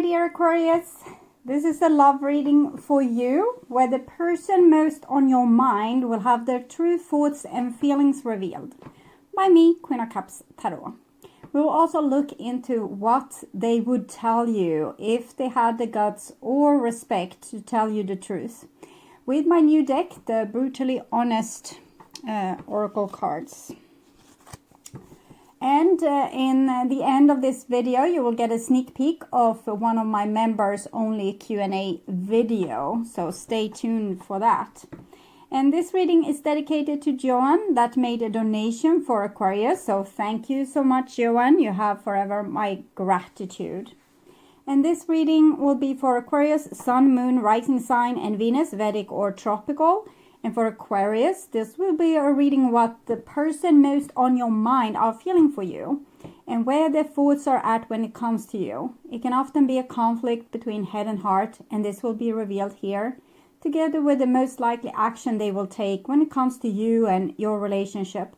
dear Aquarius. This is a love reading for you, where the person most on your mind will have their true thoughts and feelings revealed. By me, Queen of Cups Tarot. We will also look into what they would tell you if they had the guts or respect to tell you the truth. With my new deck, the Brutally Honest Oracle cards. And in the end of this video, you will get a sneak peek of one of my members only Q&A video. So stay tuned for that. And this reading is dedicated to JOAN that made a donation for Aquarius. So thank you so much, JOAN. You have forever my gratitude. And this reading will be for Aquarius, Sun, Moon, Rising Sign, and Venus, Vedic or Tropical. And for Aquarius, this will be a reading what the person most on your mind are feeling for you and where their thoughts are at when it comes to you. It can often be a conflict between head and heart, and this will be revealed here, together with the most likely action they will take when it comes to you and your relationship.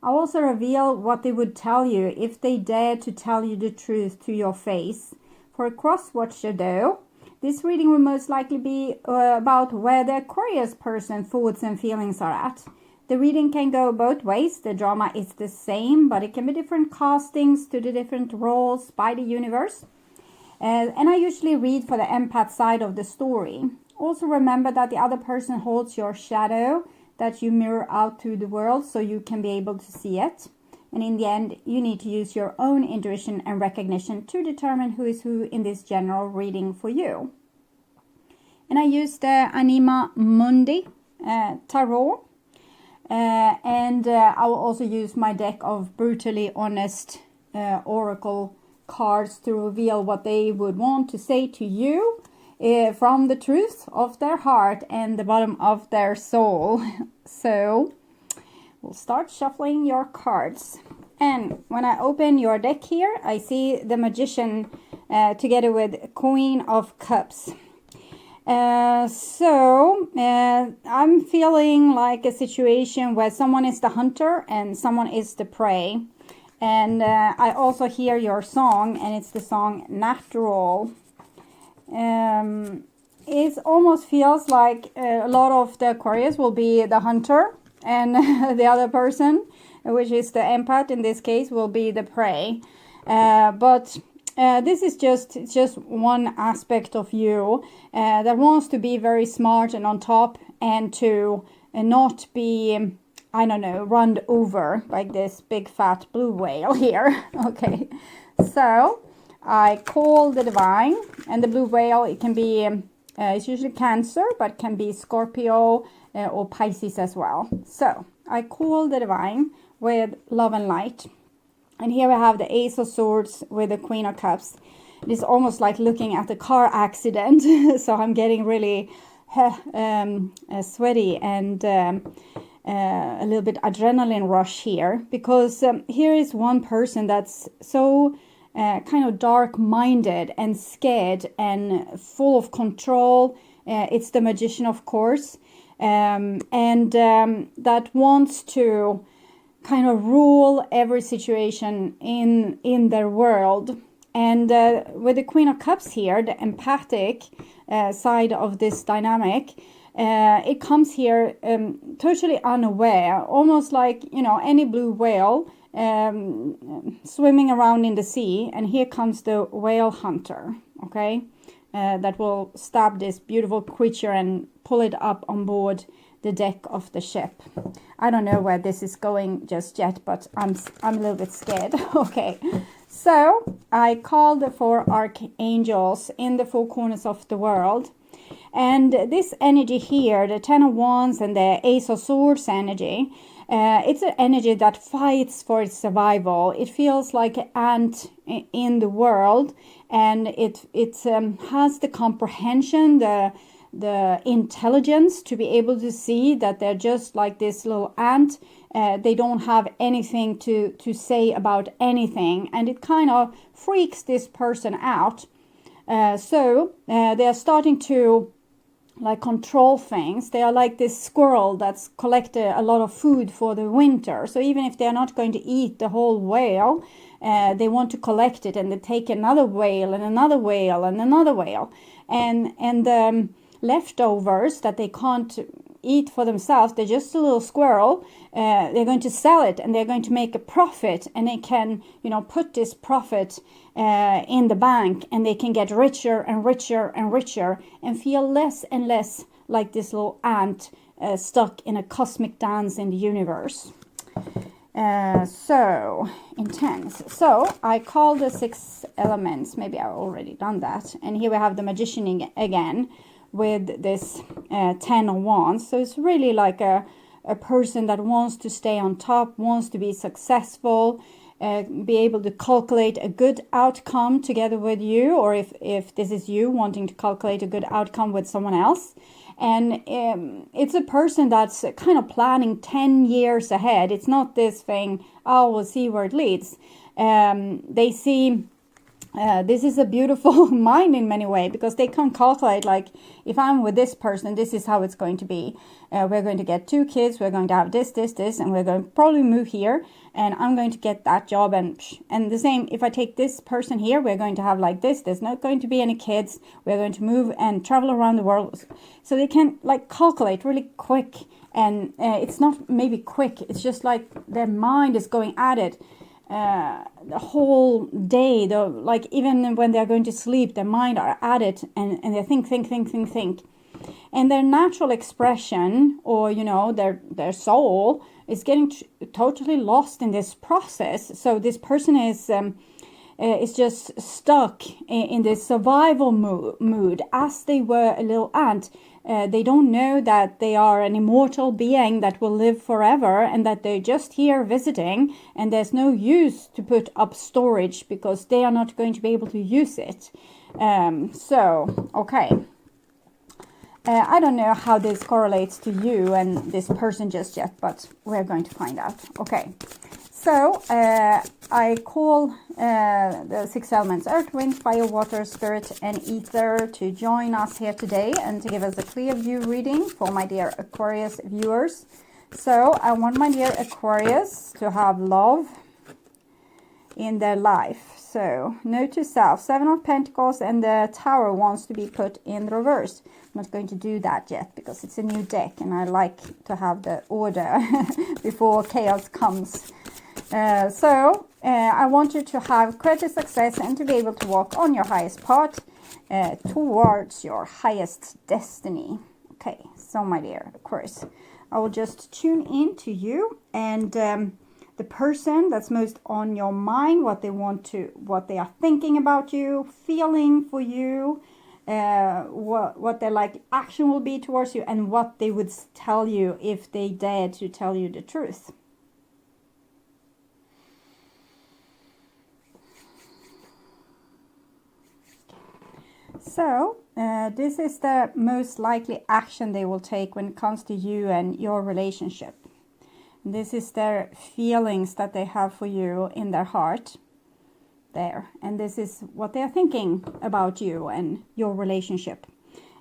I'll also reveal what they would tell you if they dared to tell you the truth to your face. For a cross-watcher though, this reading will most likely be about where the Aquarius person thoughts and feelings are at. The reading can go both ways. The drama is the same, but it can be different castings to the different roles by the universe. And I usually read for the empath side of the story. Also remember that the other person holds your shadow that you mirror out to the world so you can be able to see it. And in the end, you need to use your own intuition and recognition to determine who is who in this general reading for you. And I use the ANIMA MUNDI tarot. And I will also use my deck of Brutally Honest Oracle cards to reveal what they would want to say to you from the truth of their heart and the bottom of their soul. So we'll start shuffling your cards. And when I open your deck here, I see the Magician together with Queen of Cups. I'm feeling like a situation where someone is the hunter and someone is the prey. And I also hear your song, and it's the song Natural. It almost feels like a lot of the Aquarius will be the hunter, and the other person, which is the empath in this case, will be the prey. But this is just one aspect of you that wants to be very smart and on top, and to not be, I don't know, run over like this big fat blue whale here. Okay, so I call the divine, and the blue whale, it can be, it's usually Cancer, but can be Scorpio or Pisces as well. So I call the divine with love and light. And here we have the Ace of Swords with the Queen of Cups. It is almost like looking at a car accident. So I'm getting really sweaty and a little bit adrenaline rush here. Because here is one person that's so kind of dark-minded and scared and full of control. It's the Magician, of course. That wants to kind of rule every situation in their world. And with the Queen of Cups here, the empathic side of this dynamic, it comes here totally unaware, almost like, you know, any blue whale swimming around in the sea. And here comes the whale hunter, okay, that will stab this beautiful creature and pull it up on board the deck of the ship. I don't know where this is going just yet, but I'm a little bit scared. Okay, so I called the 4 archangels in the 4 corners of the world, and this energy here, the 10 of Wands and the Ace of Swords energy, it's an energy that fights for its survival. It feels like an ant in the world, and it has the comprehension, the intelligence to be able to see that they're just like this little ant. They don't have anything to say about anything, and it kind of freaks this person out. So they are starting to like control things. They are like this squirrel that's collected a lot of food for the winter. So even if they're not going to eat the whole whale, they want to collect it, and they take another whale and another whale and another whale, and the leftovers that they can't eat for themselves, they're just a little squirrel, they're going to sell it, and they're going to make a profit, and they can, you know, put this profit in the bank, and they can get richer and richer and richer, and feel less and less like this little ant stuck in a cosmic dance in the universe. So intense. So I call the 6 elements, maybe I've already done that, and here we have the magician again with this 10 of wands. So it's really like a person that wants to stay on top, wants to be successful, be able to calculate a good outcome together with you, or if this is you wanting to calculate a good outcome with someone else. And it's a person that's kind of planning 10 years ahead. It's not this thing, oh, we'll see where it leads. They see this is a beautiful mind in many ways, because they can calculate, like, if I'm with this person, this is how it's going to be. We're going to get 2 kids, we're going to have this, and we're going to probably move here, and I'm going to get that job, and the same, if I take this person here, we're going to have like this, there's not going to be any kids, we're going to move and travel around the world. So they can like calculate really quick, and it's not maybe quick, it's just like their mind is going at it. The whole day, though, like even when they're going to sleep, their mind are at it, and they think, and their natural expression, or you know, their soul is getting totally lost in this process. So this person is just stuck in this survival mood, as they were a little ant. They don't know that they are an immortal being that will live forever, and that they're just here visiting, and there's no use to put up storage because they are not going to be able to use it. So, okay. I don't know how this correlates to you and this person just yet, but we're going to find out. Okay. So, I call the 6 elements, earth, wind, fire, water, spirit, and ether, to join us here today and to give us a clear view reading for my dear Aquarius viewers. So, I want my dear Aquarius to have love in their life. So, note to self, 7 of Pentacles, and the Tower wants to be put in reverse. I'm not going to do that yet because it's a new deck, and I like to have the order before chaos comes. I want you to have greater success and to be able to walk on your highest path towards your highest destiny. Okay, so my dear Aquarius, I will just tune in to you and the person that's most on your mind, what they are thinking about you, feeling for you, what their like action will be towards you, and what they would tell you if they dared to tell you the truth. So, this is the most likely action they will take when it comes to you and your relationship. This is their feelings that they have for you in their heart. There. And this is what they are thinking about you and your relationship.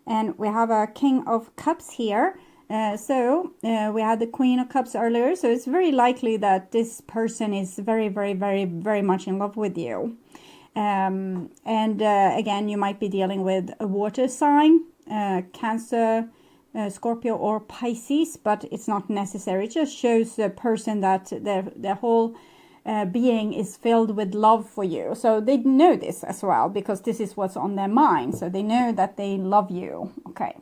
And we have a King of Cups here. We had the Queen of Cups earlier. So it's very likely that this person is very, very, very, very much in love with you. Again, you might be dealing with a water sign, Cancer, Scorpio, or Pisces, but it's not necessary. It just shows the person that their whole being is filled with love for you. So they know this as well, because this is what's on their mind. So they know that they love you. Okay.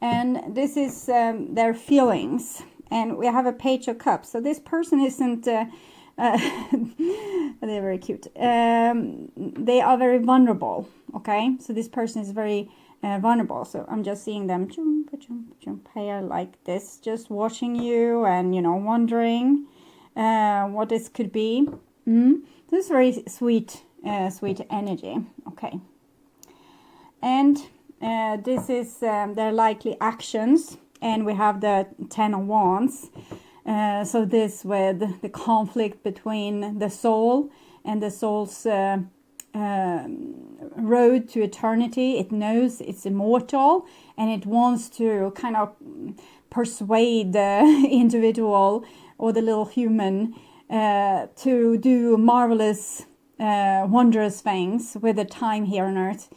And this is their feelings. And we have a Page of Cups. So this person isn't... they're very cute. They are very vulnerable. Okay, so this person is very vulnerable. So I'm just seeing them jump here like this, just watching you and wondering what this could be. This is very sweet energy. Okay, and this is their likely actions, and we have the 10 of Wands. So this with the conflict between the soul and the soul's road to eternity. It knows it's immortal, and it wants to kind of persuade the individual or the little human to do marvelous, wondrous things with the time here on earth.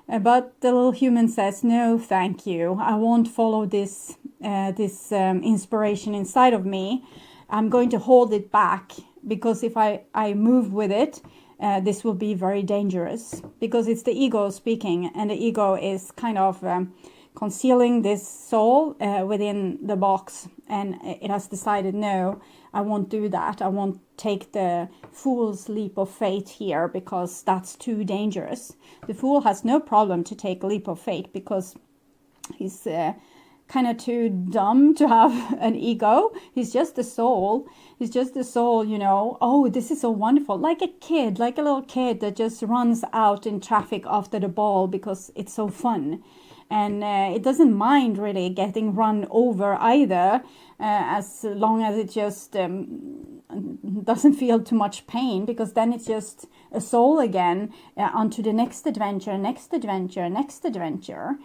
But the little human says, no, thank you. I won't follow this inspiration inside of me. I'm going to hold it back, because if I move with it, this will be very dangerous, because it's the ego speaking, and the ego is kind of concealing this soul within the box, and it has decided, no, I won't do that. I won't take the fool's leap of faith here, because that's too dangerous. The fool has no problem to take a leap of faith, because he's kind of too dumb to have an ego. He's just the soul. He's just the soul, you know. Oh, this is so wonderful. Like a kid, like a little kid that just runs out in traffic after the ball because it's so fun. And it doesn't mind really getting run over either, as long as it just doesn't feel too much pain, because then it's just a soul again, onto the next adventure, next adventure, next adventure.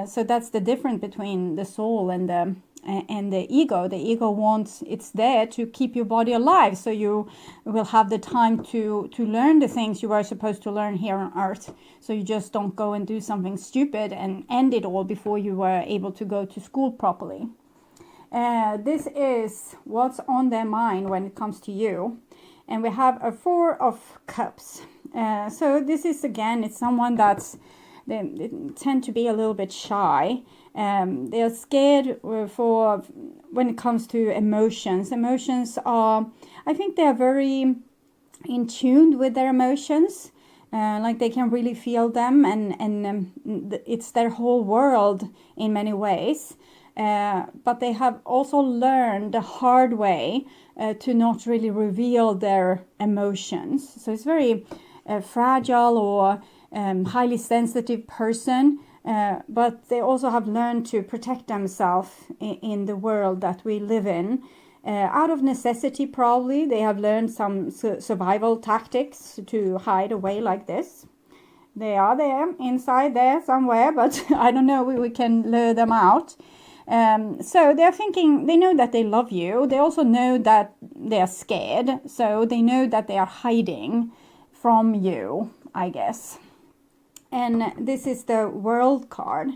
So that's the difference between the soul and the ego. The ego wants, it's there to keep your body alive, so you will have the time to learn the things you are supposed to learn here on earth. So you just don't go and do something stupid and end it all before you were able to go to school properly. This is what's on their mind when it comes to you. And we have a 4 of Cups. So this is, again, it's someone they tend to be a little bit shy. They are scared for when it comes to emotions. Emotions are, I think they are very in tune with their emotions. Like they can really feel them, and it's their whole world in many ways. But they have also learned the hard way to not really reveal their emotions. So it's very fragile or highly sensitive person, but they also have learned to protect themselves in the world that we live in. Out of necessity, probably, they have learned some survival tactics to hide away like this. They are there, inside there somewhere, but I don't know, we can lure them out. So they're thinking, they know that they love you. They also know that they are scared. So they know that they are hiding from you, I guess. And this is the World card.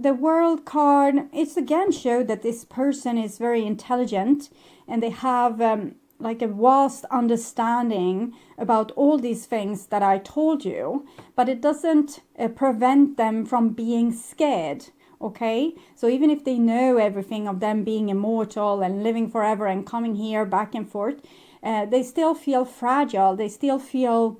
The World card, it's again showed that this person is very intelligent, and they have like a vast understanding about all these things that I told you, but it doesn't prevent them from being scared. Okay, so even if they know everything of them being immortal and living forever and coming here back and forth, they still feel fragile. They still feel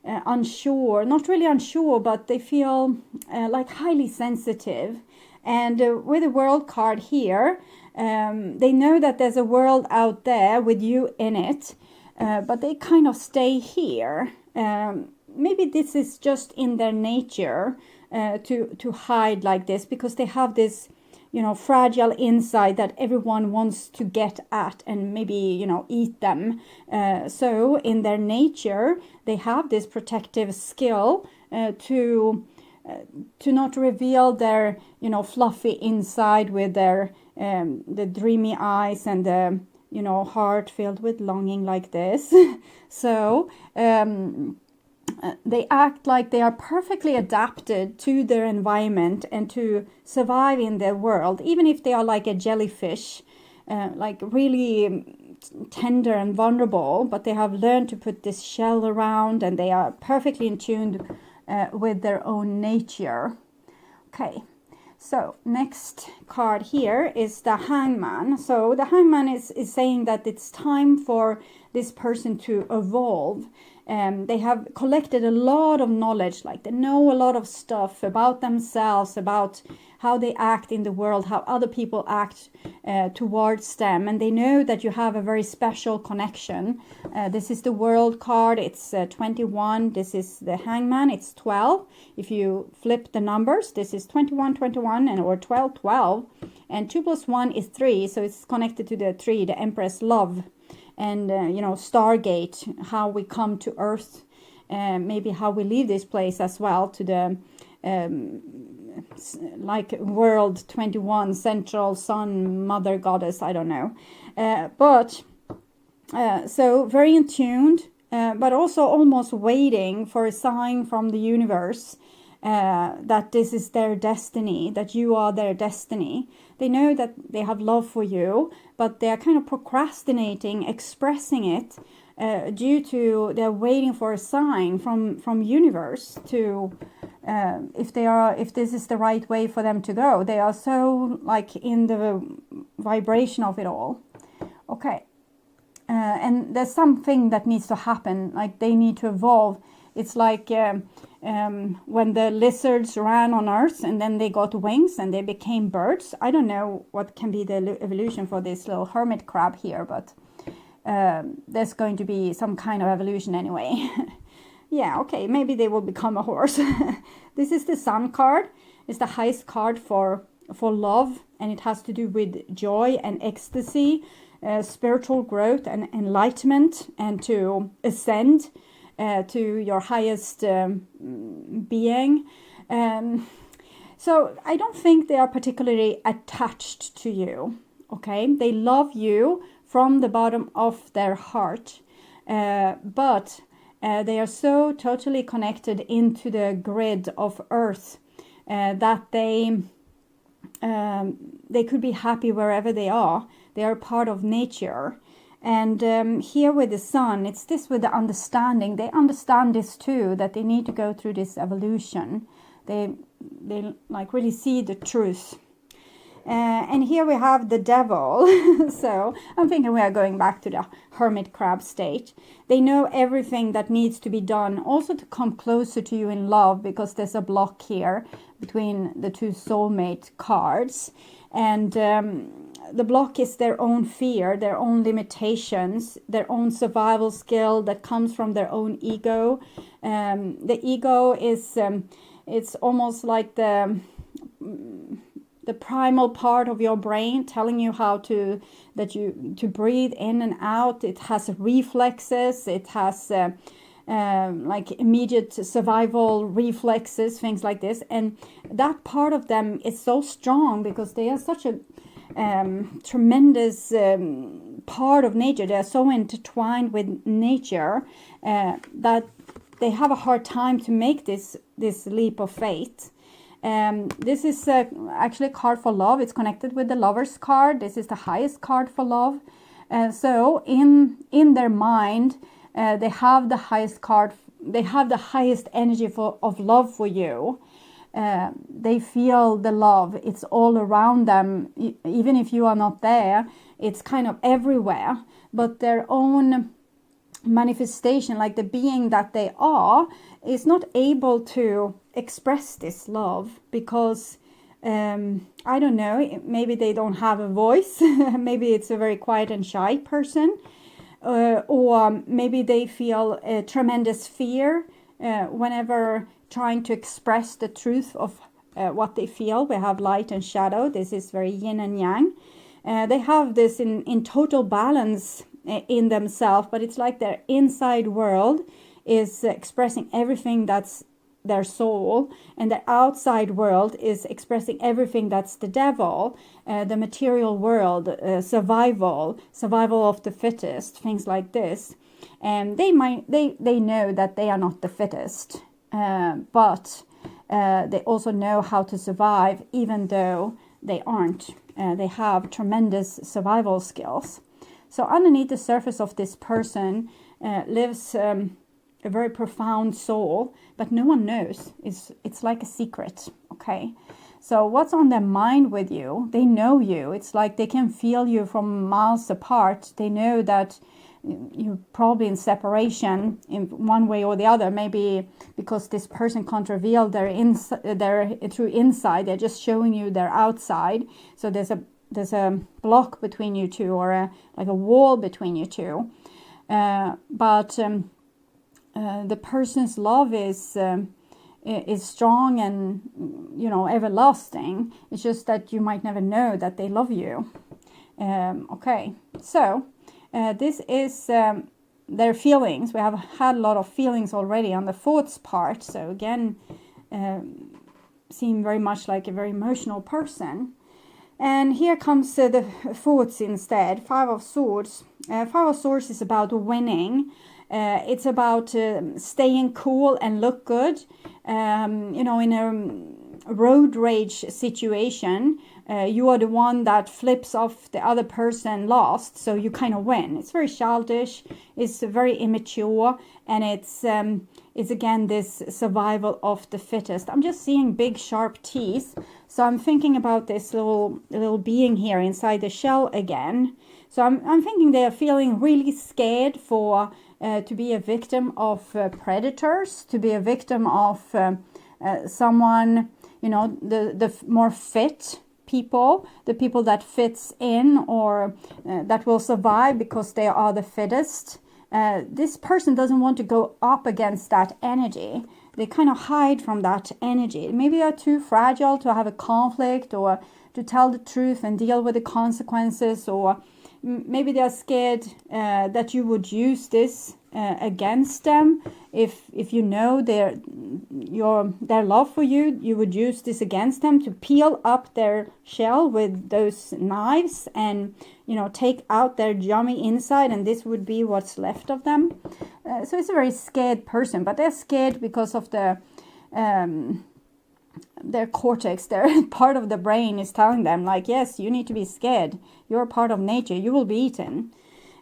unsure, not really unsure, but they feel like highly sensitive. And with the World card here, they know that there's a world out there with you in it, but they kind of stay here. Maybe this is just in their nature to hide like this, because they have this, you know, fragile inside that everyone wants to get at and maybe, you know, eat them. So in their nature, they have this protective skill to not reveal their, you know, fluffy inside with their the dreamy eyes and the, you know, heart filled with longing like this. So they act like they are perfectly adapted to their environment and to survive in their world, even if they are like a jellyfish, like really tender and vulnerable, but they have learned to put this shell around, and they are perfectly in tune with their own nature. Okay, so next card here is the Hangman. So the Hangman is saying that it's time for this person to evolve. They have collected a lot of knowledge, like they know a lot of stuff about themselves, about how they act in the world, how other people act towards them, and they know that you have a very special connection. This is the World card. It's 21. This is the Hangman. It's 12. If you flip the numbers, this is 21, 21, and or 12, 12, and 2 plus 1 is 3, so it's connected to the 3, the Empress Love. And, you know, Stargate, how we come to Earth, maybe how we leave this place as well, to the, like, World 21, Central Sun, Mother Goddess, I don't know. But So very in tuned, but also almost waiting for a sign from the universe that this is their destiny, that you are their destiny. They know that they have love for you, but they are kind of procrastinating expressing it due to they're waiting for a sign from universe to if this is the right way for them to go. They are so like in the vibration of it all. Okay. And there's something that needs to happen, like they need to evolve. It's like when the lizards ran on Earth and then they got wings and they became birds. I don't know what can be the evolution for this little hermit crab here, but there's going to be some kind of evolution anyway. Yeah, okay, maybe they will become a horse. This is the Sun card. It's the highest card for love, and it has to do with joy and ecstasy. Spiritual growth and enlightenment, and to ascend to your highest being. So I don't think they are particularly attached to you. Okay, they love you from the bottom of their heart, but they are so totally connected into the grid of Earth that they could be happy wherever they are. They are part of nature. And here with the Sun, it's this with the understanding. They understand this too, that they need to go through this evolution. They like really see the truth. And here we have the devil. So I'm thinking we are going back to the hermit crab state. They know everything that needs to be done, also to come closer to you in love, because there's a block here between the two soulmate cards. And the block is their own fear, their own limitations, their own survival skill that comes from their own ego. The ego is, it's almost like the primal part of your brain telling you how to breathe in and out. It has reflexes. It has like immediate survival reflexes, things like this. And that part of them is so strong because they are such a tremendous part of nature. They are so intertwined with nature that they have a hard time to make this leap of faith. This is actually a card for love. It's connected with the Lover's card. This is the highest card for love. So in their mind, they have the highest card. They have the highest energy of love for you. They feel the love. It's all around them. Even if you are not there, it's kind of everywhere. But their own manifestation, like the being that they are, is not able to express this love because I don't know, maybe they don't have a voice. Maybe it's a very quiet and shy person, or maybe they feel a tremendous fear whenever trying to express the truth of what they feel. We have light and shadow. This is very yin and yang. They have this in total balance in themselves, but it's like their inside world is expressing everything that's their soul, and the outside world is expressing everything that's the devil, the material world, survival of the fittest, things like this. And they know that they are not the fittest, but they also know how to survive even though they aren't. They have tremendous survival skills. So underneath the surface of this person lives a very profound soul, but no one knows. It's like a secret, okay? So what's on their mind with you? They know you. It's like they can feel you from miles apart. They know that you're probably in separation in one way or the other. Maybe because this person can't reveal their true inside. They're just showing you their outside. So there's a block between you two, or like a wall between you two. But the person's love is strong and, you know, everlasting. It's just that you might never know that they love you. Okay, so this is their feelings. We have had a lot of feelings already on the thoughts part. So again, seem very much like a very emotional person. And here comes the thoughts instead. Five of Swords. Five of Swords is about winning. It's about staying cool and look good. You know, in a road rage situation, you are the one that flips off the other person last, so you kind of win. It's very childish, it's very immature, and it's again this survival of the fittest. I'm just seeing big sharp teeth, so I'm thinking about this little being here inside the shell again. So I'm thinking they are feeling really scared for to be a victim of predators, to be a victim of someone, you know, the more fit people, the people that fits in, or that will survive because they are the fittest. This person doesn't want to go up against that energy. They kind of hide from that energy. Maybe they're too fragile to have a conflict or to tell the truth and deal with the consequences, or maybe they're scared that you would use this against them. If you know their love for you, you would use this against them to peel up their shell with those knives and, you know, take out their yummy inside, and this would be what's left of them. So it's a very scared person, but they're scared because of their cortex, their part of the brain is telling them, like, yes, you need to be scared. You're part of nature. You will be eaten.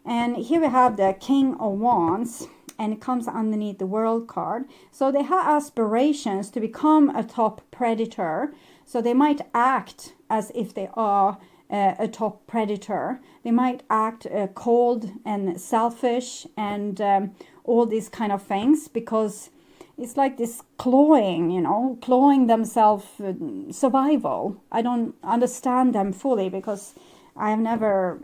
And here we have the King of Wands, and it comes underneath the World card. So they have aspirations to become a top predator. So they might act as if they are a top predator. They might act cold and selfish and all these kind of things, because it's like this clawing, you know, clawing themselves, survival. I don't understand them fully because I have never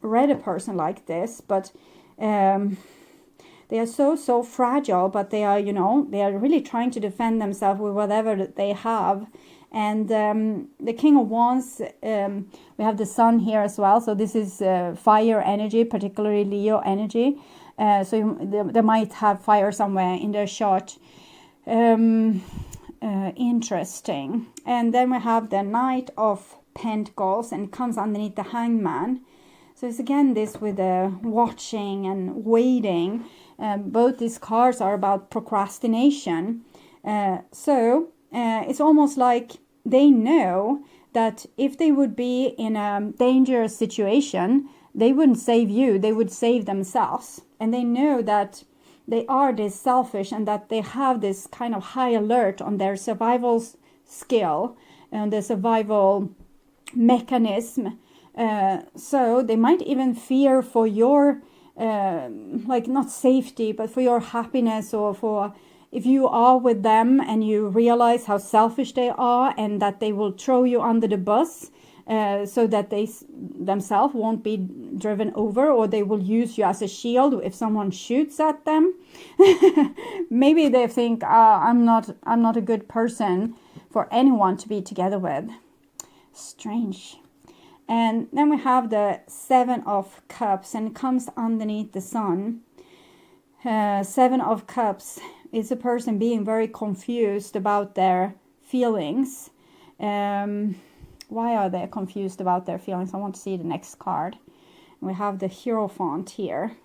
read a person like this, but they are so fragile, but they are, you know, they are really trying to defend themselves with whatever that they have. And the King of Wands, we have the Sun here as well, so this is fire energy, particularly Leo energy. So they might have fire somewhere in their chart. Interesting. And then we have the Knight of Pentacles, and it comes underneath the Hangman. So it's again this with the watching and waiting. Both these cards are about procrastination. So it's almost like they know that if they would be in a dangerous situation, they wouldn't save you, they would save themselves. And they know that they are this selfish and that they have this kind of high alert on their survival skill and the survival mechanism. So they might even fear for your, like not safety, but for your happiness, or for if you are with them and you realize how selfish they are and that they will throw you under the bus, so that they themselves won't be driven over, or they will use you as a shield if someone shoots at them. Maybe they think, I'm not a good person for anyone to be together with. Strange. And then we have the Seven of Cups, and it comes underneath the Sun. Seven of Cups is a person being very confused about their feelings. Why are they confused about their feelings? I want to see the next card. We have the Hierophant here.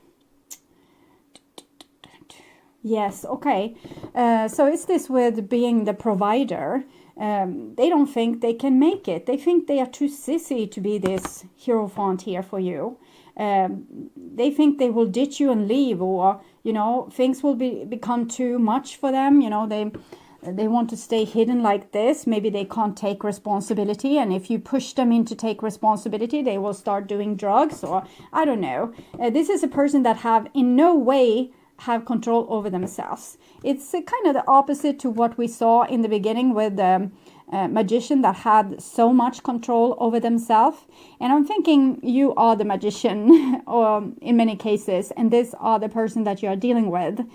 Yes, okay. So it's this with being the provider. They don't think they can make it. They think they are too sissy to be this Hierophant here for you. They think they will ditch you and leave, or, you know, things will become too much for them. You know, they want to stay hidden like this. Maybe they can't take responsibility, and if you push them in to take responsibility, they will start doing drugs, or I don't know. This is a person that have in no way have control over themselves. It's kind of the opposite to what we saw in the beginning with the magician that had so much control over themselves. And I'm thinking you are the magician or in many cases, and this are the person that you are dealing with.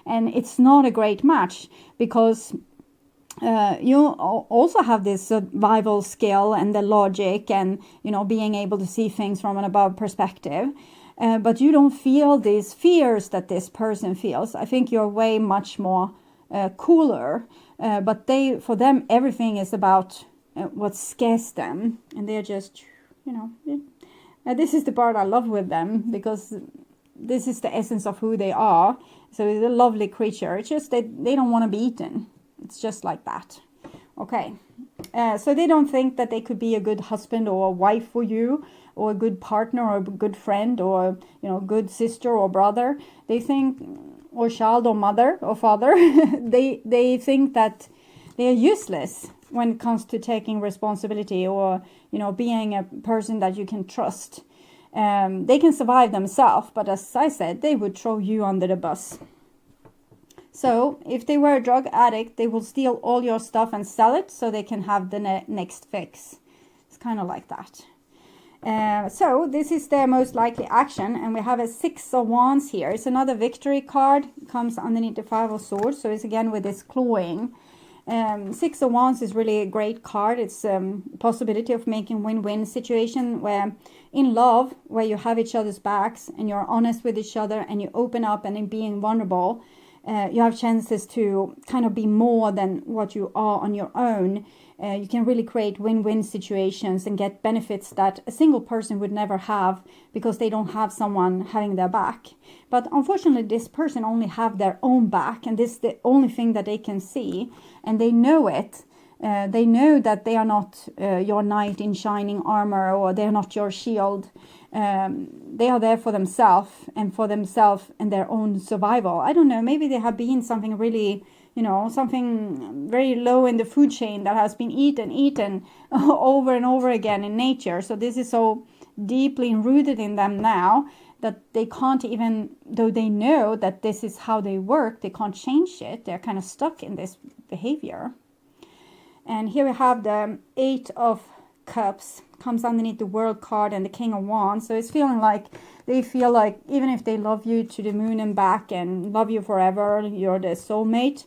And it's not a great match, because you also have this survival skill and the logic and, you know, being able to see things from an above perspective. But you don't feel these fears that this person feels. I think you're way much more cooler. But for them, everything is about what scares them, and they're just, you know, this is the part I love with them, because this is the essence of who they are. So it's a lovely creature. It's just that they don't want to be eaten. It's just like that. Okay. So they don't think that they could be a good husband or a wife for you, or a good partner, or a good friend, or, you know, good sister or brother. They think, or child or mother or father, they think that they are useless when it comes to taking responsibility, or, you know, being a person that you can trust. They can survive themselves, but as I said, they would throw you under the bus. So if they were a drug addict, they will steal all your stuff and sell it so they can have the next fix. It's kind of like that. So this is their most likely action, and we have a 6 of Wands here. It's another victory card. It comes underneath the 5 of Swords, so it's again with this clawing. 6 of Wands is really a great card. It's possibility of making win-win situation, where in love, where you have each other's backs and you're honest with each other and you open up, and in being vulnerable, you have chances to kind of be more than what you are on your own. You can really create win-win situations and get benefits that a single person would never have, because they don't have someone having their back. But unfortunately, this person only have their own back, and this is the only thing that they can see, and they know it. They know that they are not your knight in shining armor, or they're not your shield. They are there for themselves and their own survival. I don't know, maybe they have been something really, you know, something very low in the food chain that has been eaten over and over again in nature. So this is so deeply rooted in them now that they can't, even though they know that this is how they work, they can't change it. They're kind of stuck in this behavior. And here we have the 8 of Cups, comes underneath the World card, and the King of Wands. So it's feeling like they feel like even if they love you to the moon and back and love you forever, you're the soulmate.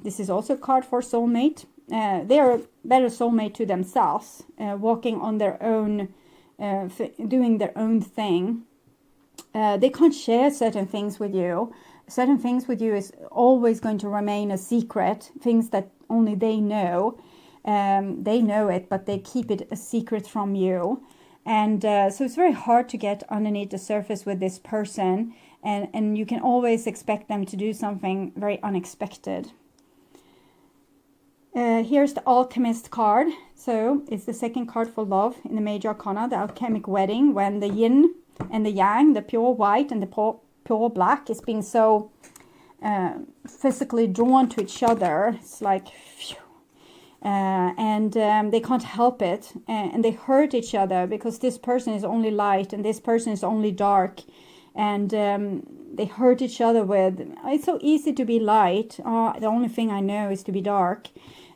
This is also a card for soulmate. They are a better soulmate to themselves, walking on their own, doing their own thing. They can't share certain things with you. Certain things with you is always going to remain a secret, things that only they know. They know it, but they keep it a secret from you. And so it's very hard to get underneath the surface with this person. And you can always expect them to do something very unexpected. Here's the Alchemist card. So it's the second card for love in the Major Arcana, the Alchemic Wedding, when the yin and the yang, the pure white and the pure black, is being so physically drawn to each other. It's like, phew. They can't help it, and they hurt each other, because this person is only light and this person is only dark, and they hurt each other with, it's so easy to be light, the only thing I know is to be dark.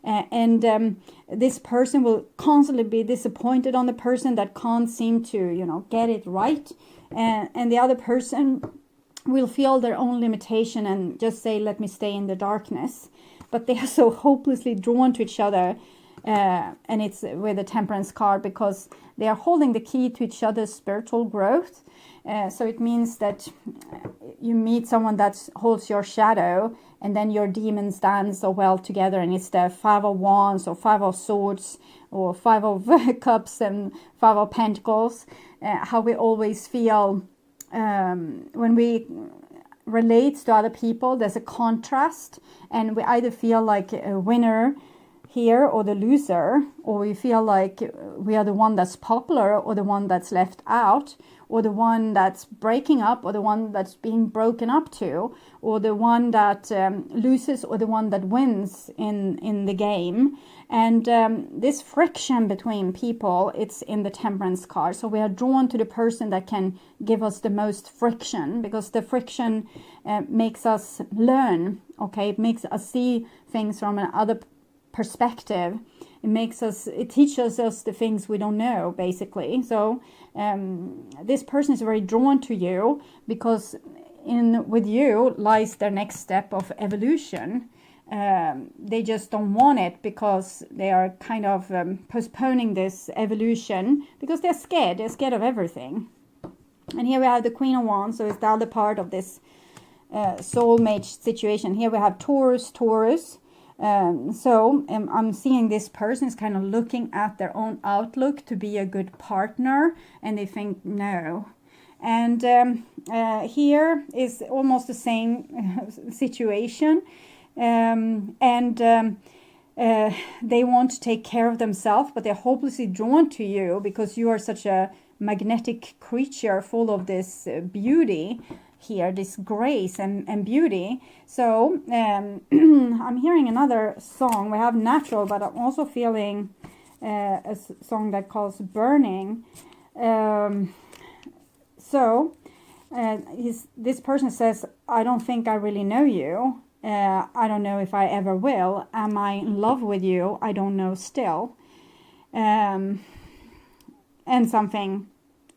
This person will constantly be disappointed on the person that can't seem to, you know, get it right, and the other person will feel their own limitation and just say, let me stay in the darkness. But they are so hopelessly drawn to each other, and it's with the Temperance card, because they are holding the key to each other's spiritual growth. So it means that you meet someone that holds your shadow, and then your demons dance so well together, and it's the 5 of Wands or 5 of Swords or 5 of Cups and 5 of Pentacles. How we always feel when we relates to other people, there's a contrast, and we either feel like a winner here or the loser, or we feel like we are the one that's popular or the one that's left out, or the one that's breaking up or the one that's being broken up to, or the one that loses or the one that wins in the game. And this friction between people, it's in the Temperance card. So we are drawn to the person that can give us the most friction, because the friction makes us learn, okay? It makes us see things from another perspective. It teaches us the things we don't know, basically. So this person is very drawn to you, because with you lies their next step of evolution. They just don't want it, because they are kind of postponing this evolution, because they're scared of everything. And here we have the Queen of Wands, so it's the other part of this soulmate situation. Here we have Taurus. I'm seeing this person is kind of looking at their own outlook to be a good partner, and they think no. And here is almost the same situation. They want to take care of themselves, but they're hopelessly drawn to you because you are such a magnetic creature full of this beauty here, this grace and beauty. So I'm hearing another song. We have Natural, but I'm also feeling a song that calls Burning. This person says, I don't think I really know you. I don't know if I ever will. Am I in love with you? I don't know still. And something,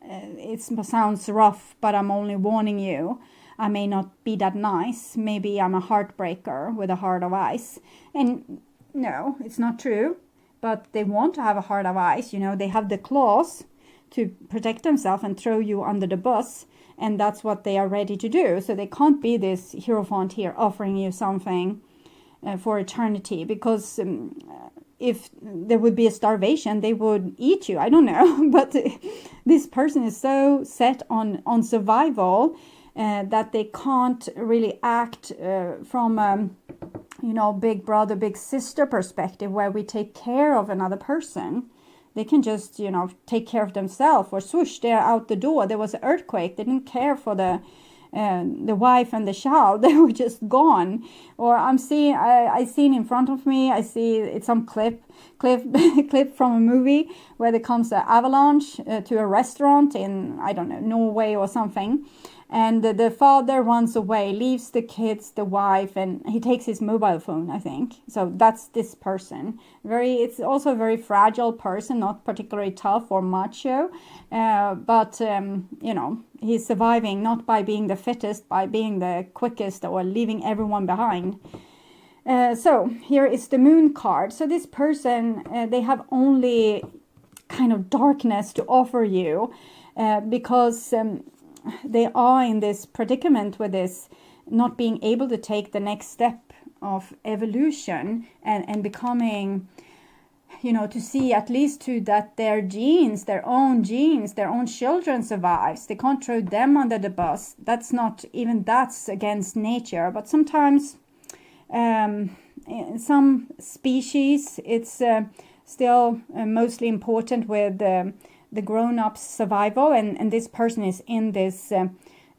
it sounds rough, but I'm only warning you. I may not be that nice. Maybe I'm a heartbreaker with a heart of ice. And no, it's not true. But they want to have a heart of ice. You know, they have the claws to protect themselves and throw you under the bus. And that's what they are ready to do. So they can't be this Hierophant here offering you something for eternity. Because if there would be a starvation, they would eat you. I don't know. But this person is so set on survival that they can't really act from big brother, big sister perspective where we take care of another person. They can just, take care of themselves, or swoosh, they're out the door. There was an earthquake. They didn't care for the wife and the child. They were just gone. Or I seen in front of me, I see it's some clip from a movie where there comes an avalanche to a restaurant in, I don't know, Norway or something. And the father runs away, leaves the kids, the wife, and he takes his mobile phone, I think. So that's this person. It's also a very fragile person, not particularly tough or macho. But he's surviving not by being the fittest, by being the quickest or leaving everyone behind. So here is the Moon card. So this person, they have only kind of darkness to offer you because... they are in this predicament with this not being able to take the next step of evolution and becoming, to see at least to that their own children survives. They can't throw them under the bus. That's against nature. But sometimes in some species it's still mostly important with the grown-ups' survival, and this person is in this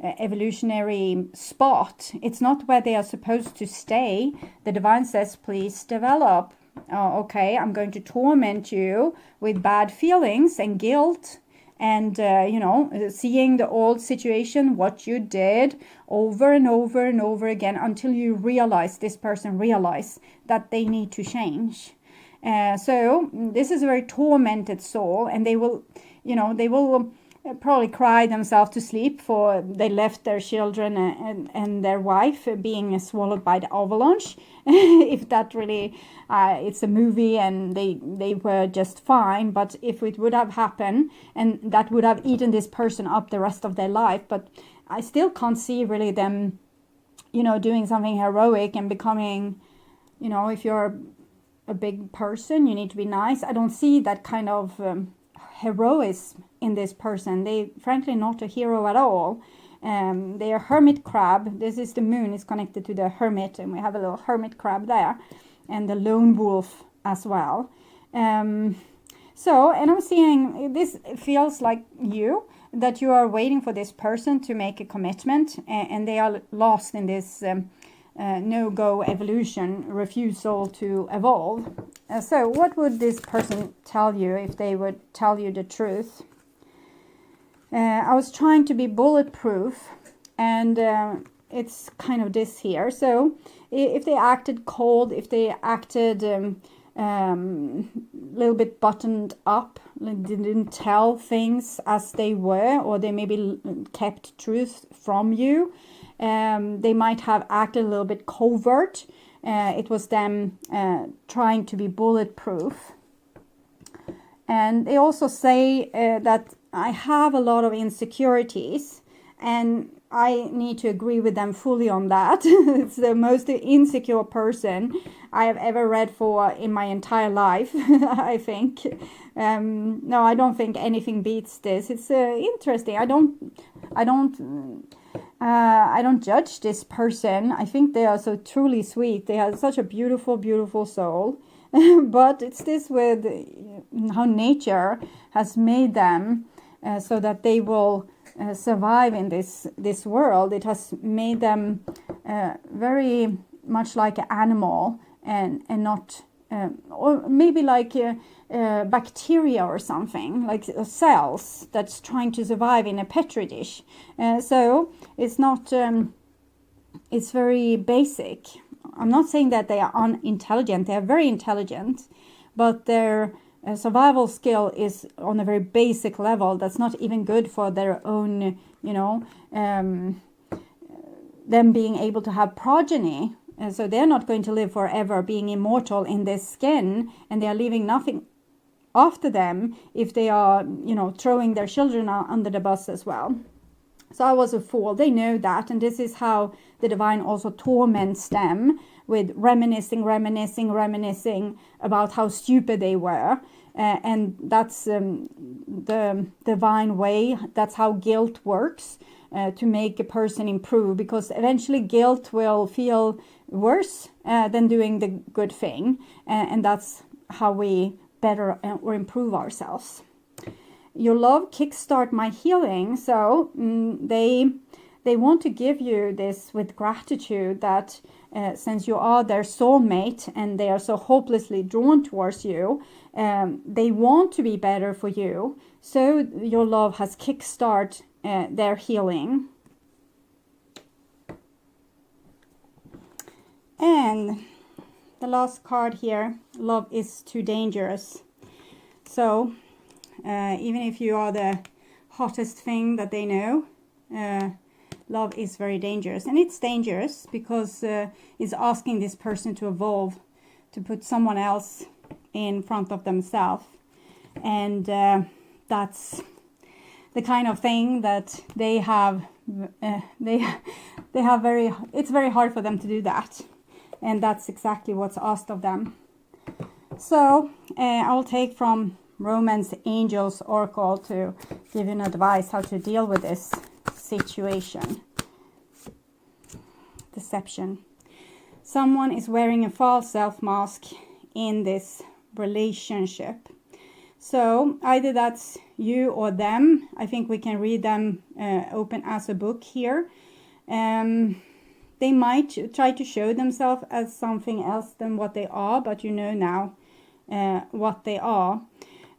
evolutionary spot. It's not where they are supposed to stay. The divine says, please develop. Okay, I'm going to torment you with bad feelings and guilt and, seeing the old situation, what you did over and over and over again until this person realize that they need to change. So this is a very tormented soul, and they will probably cry themselves to sleep for they left their children and their wife being swallowed by the avalanche. If that really, it's a movie and they were just fine, but if it would have happened and that would have eaten this person up the rest of their life, but I still can't see really them, doing something heroic and becoming, if you're a big person, you need to be nice. I don't see that kind of heroism in this person. They frankly not a hero at all. They are hermit crab. This is the Moon is connected to the hermit, and we have a little hermit crab there, and the lone wolf as well. And I'm seeing this feels like that you are waiting for this person to make a commitment, and they are lost in this no-go evolution, refusal to evolve. So what would this person tell you if they would tell you the truth? I was trying to be bulletproof, and it's kind of this here. So if they acted cold, if they acted little bit buttoned up, didn't tell things as they were, or they maybe kept truth from you, they might have acted a little bit covert. It was them trying to be bulletproof. And they also say that I have a lot of insecurities, and I need to agree with them fully on that. It's the most insecure person I have ever read for in my entire life, I think. No, I don't think anything beats this. It's interesting. I don't judge this person. I think they are so truly sweet. They have such a beautiful, beautiful soul. But it's this with how nature has made them so that they will survive in this world. It has made them very much like an animal and not or maybe like bacteria or something, like cells that's trying to survive in a petri dish. So it's not it's very basic. I'm not saying that they are unintelligent. They are very intelligent, but their survival skill is on a very basic level that's not even good for their own, you know, them being able to have progeny. And so they're not going to live forever being immortal in this skin, and they are leaving nothing after them if they are, you know, throwing their children under the bus as well. So I was a fool. They know that, and this is how the divine also torments them with reminiscing about how stupid they were. And that's the divine way. That's how guilt works, to make a person improve, because eventually guilt will feel worse than doing the good thing. And that's how we better or improve ourselves. Your love kickstart my healing. So they want to give you this with gratitude, that since you are their soulmate and they are so hopelessly drawn towards you, they want to be better for you. So your love has kickstart their healing. And the last card here, love is too dangerous. So even if you are the hottest thing that they know, love is very dangerous. And it's dangerous because it's asking this person to evolve, to put someone else in front of themselves. And that's the kind of thing that they have, it's very hard for them to do that. And that's exactly what's asked of them. So I will take from Romance Angels Oracle to give you an advice how to deal with this situation. Deception. Someone is wearing a false self mask in this relationship. So either that's you or them. I think we can read them open as a book here. They might try to show themselves as something else than what they are, but you know now what they are.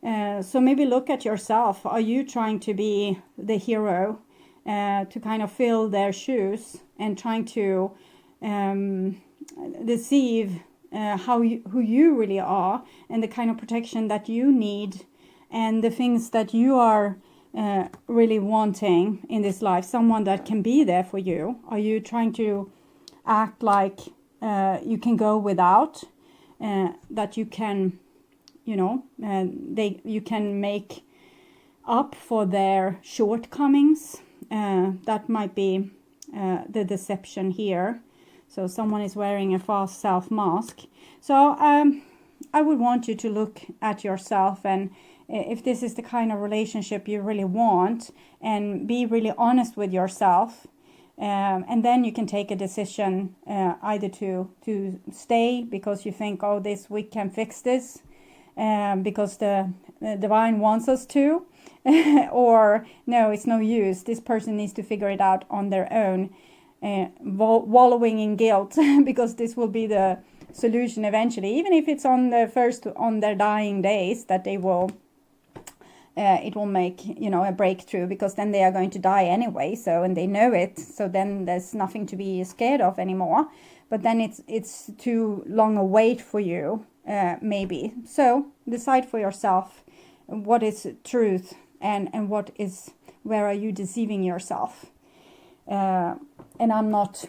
So maybe look at yourself. Are you trying to be the hero, to kind of fill their shoes and trying to deceive who you really are and the kind of protection that you need and the things that you are really wanting in this life, someone that can be there for you? Are you trying to act like you can go without, that you can, you know, you can make up for their shortcomings? That might be the deception here. So someone is wearing a false self mask. So I would want you to look at yourself, and if this is the kind of relationship you really want, and be really honest with yourself. And then you can take a decision either to stay because you think, oh, we can fix this because the divine wants us to, or no, it's no use. This person needs to figure it out on their own, wallowing in guilt because this will be the solution eventually, even if it's on their dying days that they will. It will make, you know, a breakthrough, because then they are going to die anyway. So, and they know it. So then there's nothing to be scared of anymore. But then it's too long a wait for you, maybe. So decide for yourself what is truth and where are you deceiving yourself. And I'm not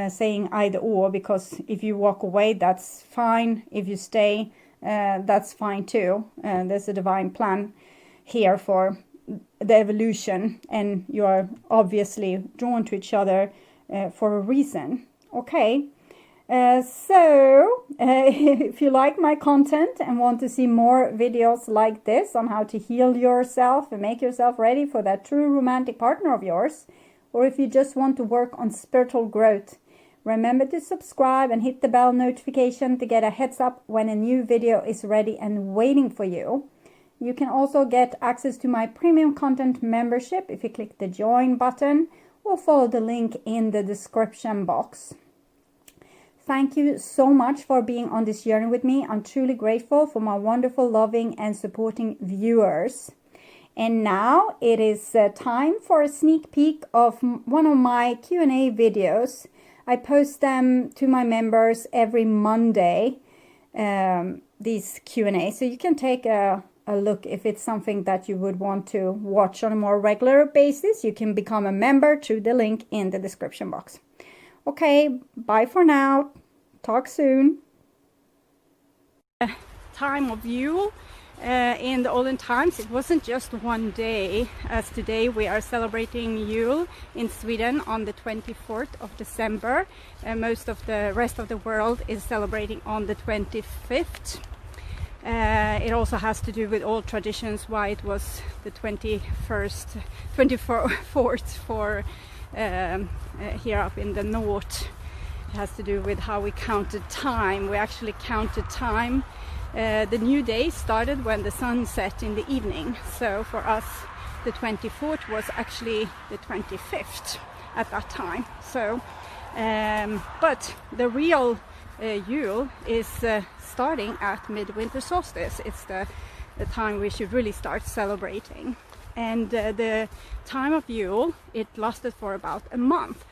saying either or, because if you walk away, that's fine. If you stay, that's fine too. There's a divine plan here for the evolution, and you are obviously drawn to each other for a reason. Okay. If you like my content and want to see more videos like this on how to heal yourself and make yourself ready for that true romantic partner of yours, or if you just want to work on spiritual growth, remember to subscribe and hit the bell notification to get a heads up when a new video is ready and waiting for you. You can also get access to my premium content membership if you click the join button or follow the link in the description box. Thank you so much for being on this journey with me. I'm truly grateful for my wonderful, loving and supporting viewers. And now it is time for a sneak peek of one of my Q&A videos. I post them to my members every Monday, these Q&A. So you can take a look if it's something that you would want to watch on a more regular basis. You can become a member through the link in the description box. Okay, bye for now. Talk soon. Time of Yule. In the olden times, it wasn't just one day, as today we are celebrating Yule in Sweden on the 24th of December. Most of the rest of the world is celebrating on the 25th. It also has to do with old traditions, why it was the 24th for here up in the north. It has to do with how we counted time. We actually counted time. The new day started when the sun set in the evening. So for us, the 24th was actually the 25th at that time. So, but the real Yule is starting at midwinter solstice. It's the time we should really start celebrating. And the time of Yule, it lasted for about a month.